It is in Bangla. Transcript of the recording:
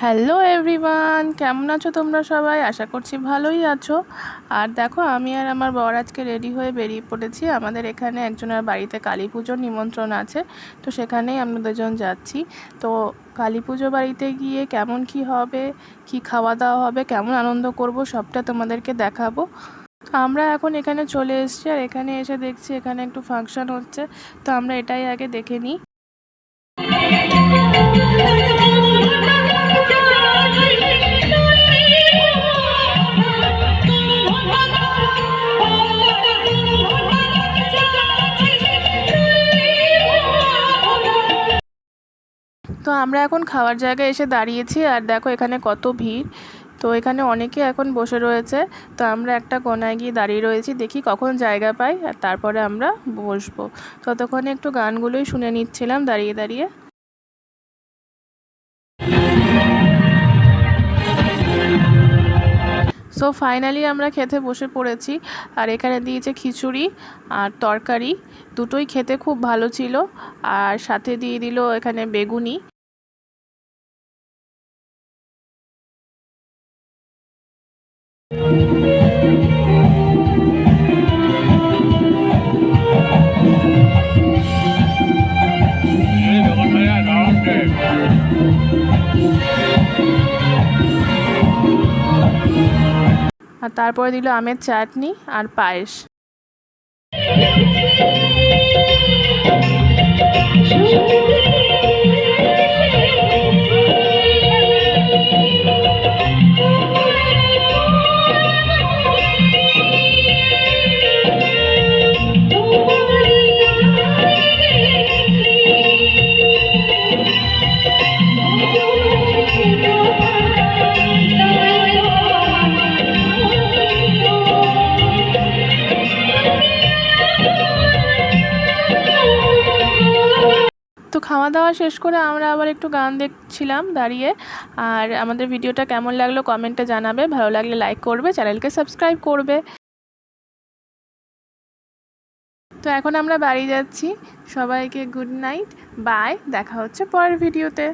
হ্যালো এভরিওয়ান, কেমন আছো তোমরা সবাই? আশা করছি ভালোই আছো। আর দেখো, আমি আর আমার বর আজকে রেডি হয়ে বেরিয়ে পড়েছি। আমাদের এখানে একজনের বাড়িতে কালী পুজোর নিমন্ত্রণ আছে, তো সেখানেই আমরা দুজন যাচ্ছি। তো কালী পুজো বাড়িতে গিয়ে কেমন কি হবে, কি খাওয়া দাওয়া হবে, কেমন আনন্দ করব, সবটা তোমাদেরকে দেখাবো। তো আমরা এখন এখানে চলে এসেছি, আর এখানে এসে দেখছি এখানে একটু ফাংশন হচ্ছে। তো আমরা এটাই আগে দেখে নিই। তো আমরা এখন খাওয়ার জায়গায় এসে দাঁড়িয়েছি, আর দেখো এখানে কত ভিড়। তো এখানে অনেকে এখন বসে রয়েছে। তো আমরা একটা কোনায় গিয়ে দাঁড়িয়ে রয়েছি, দেখি কখন জায়গা পাই, আর তারপরে আমরা বসবো। ততক্ষণে একটু গানগুলোই শুনে নিচ্ছিলাম দাঁড়িয়ে দাঁড়িয়ে। সো ফাইনালি আমরা খেতে বসে পড়েছি। আর এখানে দিয়েছে খিচুড়ি আর তরকারি, দুটোই খেতে খুব ভালো ছিল। আর সাথে দিয়ে দিল এখানে বেগুনি। আর তারপরে দিল আমের চাটনি আর পায়েস। তো খাওয়া দাওয়া শেষ করে আমরা আবার একটু গান দেখছিলাম দাঁড়িয়ে। আর আমাদের ভিডিওটা কেমন লাগলো কমেন্টে জানাবে, ভালো লাগলে লাইক করবে, চ্যানেলকে সাবস্ক্রাইব করবে। তো এখন আমরা বাড়ি যাচ্ছি। সবাইকে গুড নাইট, বাই, দেখা হচ্ছে পরের ভিডিওতে।